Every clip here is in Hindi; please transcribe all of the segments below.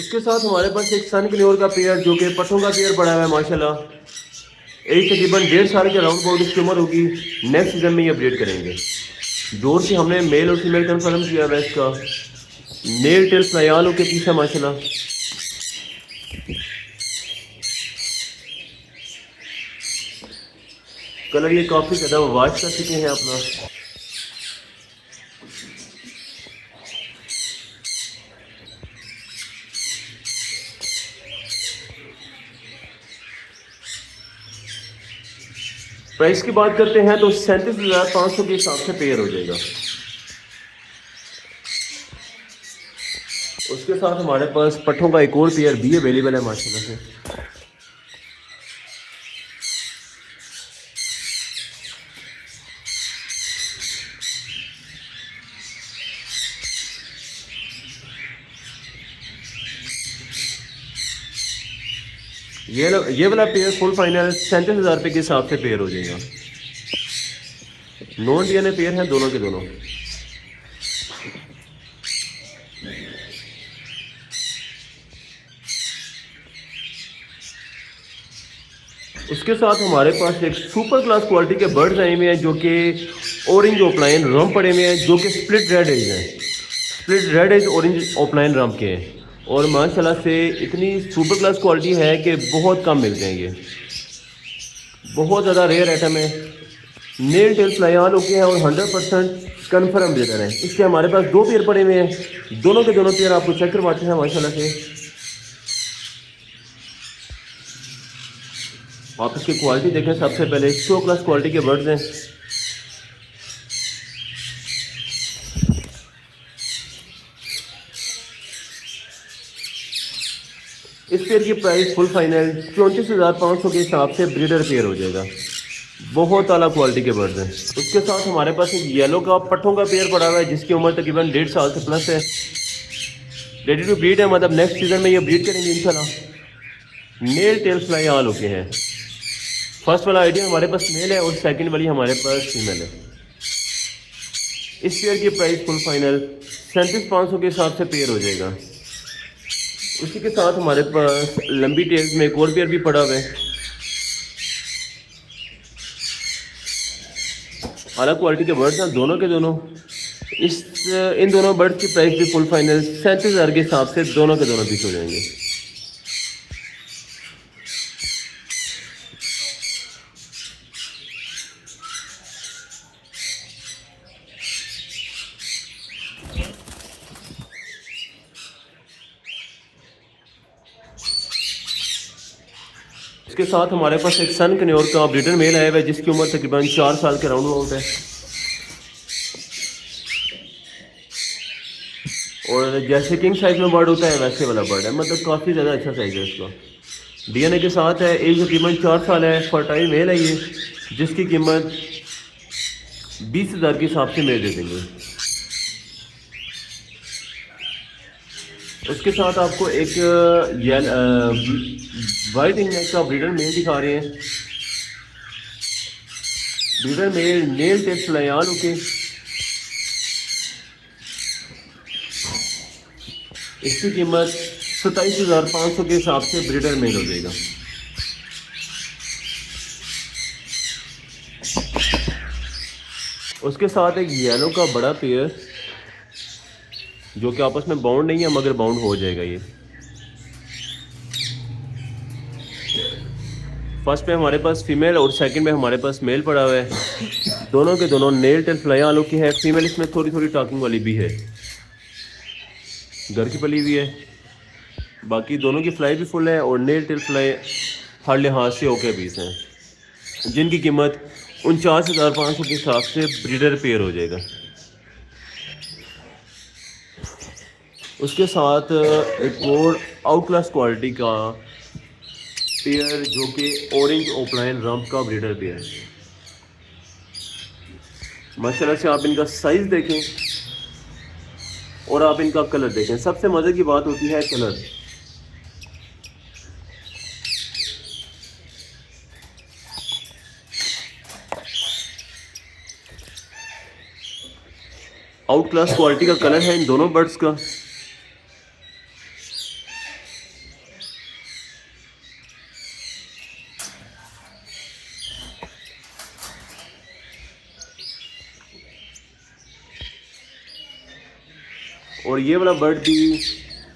उसके साथ हमारे पास एक सन कन्योर का पेयर जो कि पट्ठों का पेयर पड़ा हुआ है माशाल्लाह। एक तकरीबन 1.5 साल के राउंड अबाउट इसकी उम्र होगी। नेक्स्ट सीजन में ये अपडेट करेंगे। जोर से हमने मेल और फीमेल कंफर्म किया हुआ है इसका। नेल टेल फ्लायाल होके पीछे माशाल्लाह। कलर ये काफ़ी ज़्यादा वॉश कर चुके हैं अपना। प्राइस की बात करते हैं तो 37,500 के हिसाब से पेयर हो जाएगा। उसके साथ हमारे पास पट्ठों का एक और पेयर भी अवेलेबल है माशाल्लाह से। ये वाला पेयर फुल फाइनल 37,000 रुपये के हिसाब से पेयर हो जाएगा। नॉन डीएनए पेयर हैं दोनों के दोनों। उसके साथ हमारे पास एक सुपर क्लास क्वालिटी के बर्ड्स आए हुए हैं जो कि ऑरेंज ओपलाइन रम पड़े हुए हैं, जो कि स्प्लिट रेड एज हैं। Split red edge orange opaline रम के हैं और माशाल्लाह से इतनी सुपर क्लास क्वालिटी है कि बहुत कम मिलते हैं। ये बहुत ज़्यादा रेयर आइटम है। नेल टेल फ्लायाल होके हैं और 100% कन्फर्म ब्रीडर है। इसके हमारे पास 2 पेयर पड़े हुए हैं। दोनों के दोनों पेयर आपको चेक करवाते हैं माशाल्लाह से। आप इसकी क्वालिटी देखें। सबसे पहले शो क्लास क्वालिटी के बर्ड्स हैं। इस पेयर की प्राइस फुल फाइनल 34,500 के हिसाब से ब्रीडर पेयर हो जाएगा। बहुत आला क्वालिटी के बर्ड्स हैं। उसके साथ हमारे पास एक येलो का पट्ठों का पेयर पड़ा हुआ है जिसकी उम्र तकरीबन 1.5 साल से प्लस है। रेडी टू ब्रीड है, मतलब नेक्स्ट सीजन में ये ब्रीड करेंगे इंशाल्लाह। नेल टेल फ्लाई आल होके हैं। फर्स्ट वाला आइडिया हमारे पास मेल है और सेकंड वाली हमारे पास फीमेल है। इस पेयर की प्राइस फुल फाइनल 37,500 के हिसाब से पेयर हो जाएगा। उसी के साथ हमारे पास लंबी टेल्स में एक और पेयर भी पड़ा हुआ है। अलग क्वालिटी के बर्ड्स हैं दोनों के दोनों। इन दोनों बर्ड्स की प्राइस भी फुल फाइनल 37,000 के हिसाब से दोनों के दोनों पीस हो जाएंगे। इसके साथ हमारे पास एक सन कन्योर का ब्रीडर मेल आया हुआ है जिसकी उम्र तकरीबन 4 साल के राउंड अबाउट है। और जैसे किंग साइज में बर्ड होता है वैसे वाला बर्ड है, मतलब काफ़ी ज़्यादा अच्छा साइज है इसका। डीएनए के साथ है। एज तकरीबन 4 साल है। फर्टाइल मेल है ये, जिसकी कीमत 20,000 के हिसाब से मेल दे देंगे। उसके साथ आपको एक वाइट इंग्लैंड का ब्रीडर मेल दिखा रहे हैं। ब्रीडर मेल नेल टेल फ्लायाल होके। इसकी कीमत 27,500 के हिसाब से ब्रीडर मेल हो जाएगा। उसके साथ एक येलो का बड़ा पेयर जो कि आपस में बाउंड नहीं है मगर बाउंड हो जाएगा। ये फर्स्ट पे हमारे पास फीमेल और सेकंड में हमारे पास मेल पड़ा हुआ है। दोनों के दोनों नेल टेल फ्लाई आलू की है। फीमेल इसमें थोड़ी थोड़ी टॉकिंग वाली भी है, घर की पली हुई है। बाकी दोनों की फ्लाई भी फुल है और नेल टेल फ्लाई हर लिहाज से ओके पीस हैं, जिनकी कीमत 49,500 के हिसाब से ब्रीडर पेयर हो जाएगा। उसके साथ एक और आउट क्लास क्वालिटी का पेयर जो कि ऑरेंज ओपलाइन रम्प का ब्रीडर पेयर है। माशाल्लाह से आप इनका साइज़ देखें और आप इनका कलर देखें। सबसे मज़े की बात होती है कलर। आउट क्लास क्वालिटी का कलर है इन दोनों बर्ड्स का। और ये वाला बर्ड भी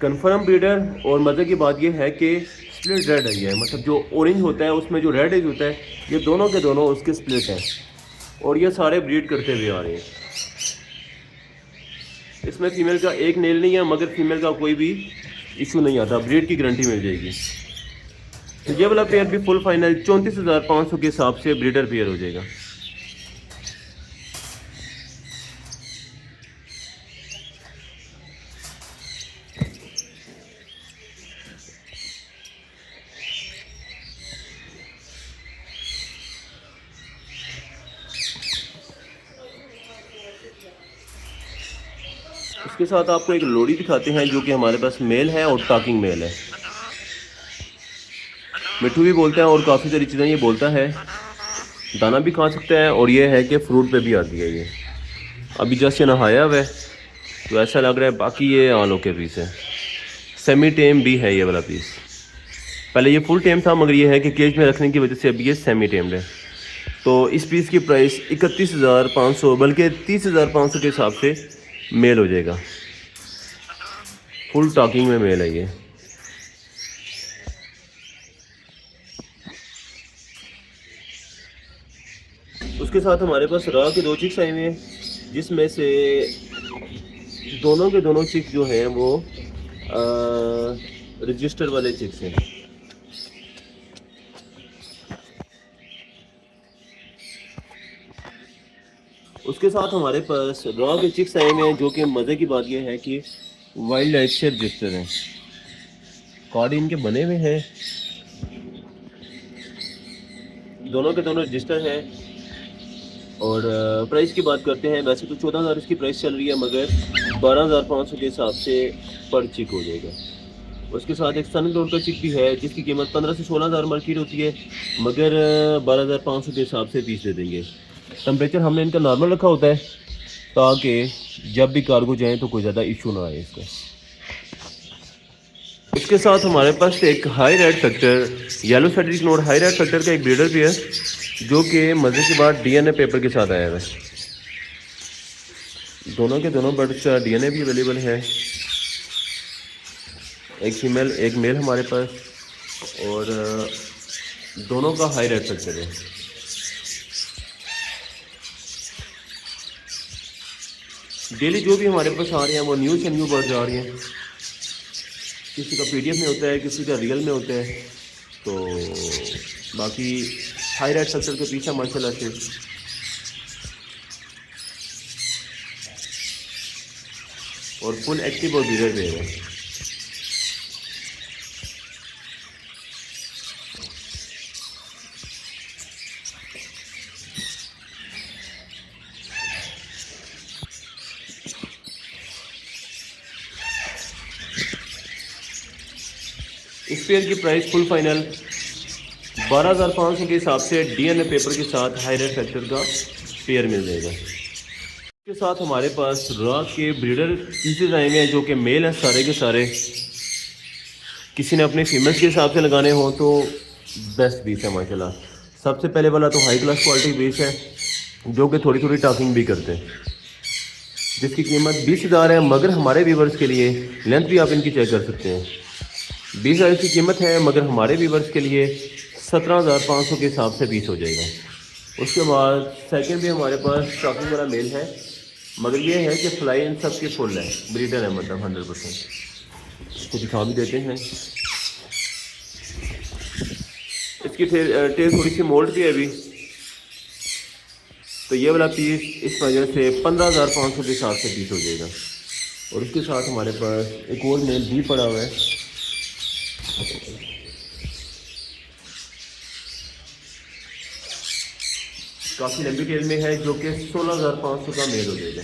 कंफर्म ब्रीडर। और मज़े की बात ये है कि स्प्लिट रेड है ये, मतलब जो ऑरेंज होता है उसमें जो रेड एज होता है, ये दोनों के दोनों उसके स्प्लिट हैं और ये सारे ब्रीड करते हुए आ रहे हैं। इसमें फ़ीमेल का एक नेल नहीं है, मगर फीमेल का कोई भी इशू नहीं आता, ब्रीड की गारंटी मिल जाएगी। तो ये वाला पेयर भी फुल फाइनल 34,500 के हिसाब से ब्रीडर पेयर हो जाएगा। इसके साथ आपको एक लोडी दिखाते हैं जो कि हमारे पास मेल है और टॉकिंग मेल है। मिट्ठू भी बोलता है और काफ़ी सारी चीज़ें ये बोलता है, दाना भी खा सकता है और ये है कि फ्रूट पे भी आती है। ये अभी जस्ट ये नहाया हुआ है तो ऐसा लग रहा है, बाकी ये आलों के पीस है। सेमी टेम भी है ये वाला पीस, पहले ये फुल टेम था मगर ये है कि केज में रखने की वजह से अभी ये सेमी टेम्ड है। तो इस पीस की प्राइस 31,500 बल्कि 30,500 के हिसाब से मेल हो जाएगा। फुल टॉकिंग में मेल है ये। उसके साथ हमारे पास रॉ के 2 चिक्स आए हुए हैं, जिसमें से दोनों के दोनों चिक्स जो हैं वो रजिस्टर वाले चिक्स हैं। उसके साथ हमारे पास रॉ के चिक्स आए हुए हैं, जो कि मज़े की बात यह है कि वाइल्ड लाइफ से रजिस्टर हैं, कार्ड इनके बने हुए हैं, दोनों के दोनों रजिस्टर हैं। और प्राइस की बात करते हैं, वैसे तो 14,000 इसकी प्राइस चल रही है, मगर 12,500 के हिसाब से पर चिक हो जाएगा। उसके साथ एक सन ग्लोड का चिक भी है जिसकी कीमत 15 से 16,000 मार्केट होती है, मगर 12,500 के हिसाब से पीस दे देंगे। टेम्परेचर हमने इनका नॉर्मल रखा होता है ताकि जब भी कार्गो जाएँ तो कोई ज़्यादा इशू ना आए इसका। इसके साथ हमारे पास एक हाई रेड फैक्टर येलो सेटिक नोड हाई रेड फैक्टर का एक ब्रीडर भी है, जो कि मज़े के बाद डीएनए पेपर के साथ आया है। दोनों के दोनों बर्ड्स का डीएनए भी अवेलेबल है, एक फीमेल एक मेल हमारे पास, और दोनों का हाई रेड फैक्टर है। डेली जो भी हमारे पास आ रहे हैं वो न्यू से न्यू बर्ड्स आ रही हैं, किसी का पीडीएफ में होता है, किसी का रियल में होता है। तो बाकी हाई रेड फैक्टर के पीछे माशाल्लाह से और फुल एक्टिव और ब्रीडर भी है। इस पेयर की प्राइस फुल फाइनल 12,500 के हिसाब से डीएनए पेपर के साथ हाई रेड फैक्टर का पेयर मिल जाएगा। इसके साथ हमारे पास रॉ के ब्रीडर पीसेज आए हुए हैं, जो कि मेल हैं सारे के सारे। किसी ने अपने फीमेल्स के हिसाब से लगाने हों तो बेस्ट पीस है माशाल्लाह। सबसे पहले वाला तो हाई क्लास क्वालिटी पीस है, जो कि थोड़ी थोड़ी टॉकिंग भी करते हैं, जिसकी कीमत 20,000 है, मगर हमारे व्यूवर्स के लिए लेंथ भी आप इनकी चेक कर सकते हैं। 20,000 की कीमत है, मगर हमारे व्यूवर्स के लिए 17,500 के हिसाब से पीस हो जाएगा। उसके बाद सेकंड भी हमारे पास टॉकिंग वाला मेल है, मगर ये है कि फ्लाई इन सब के फुल है, ब्रीडर है मतलब 100%। इसको दिखा भी देते हैं। इसकी टेल थोड़ी सी मोल्ड भी है अभी। तो ये वाला पीस इस वजह से 15,500 के हिसाब से पीस हो जाएगा। और उसके साथ हमारे पास एक और मेल भी पड़ा हुआ है, काफ़ी लंबी टेल में है, जो कि 16,500 का मेल हो जाएगा।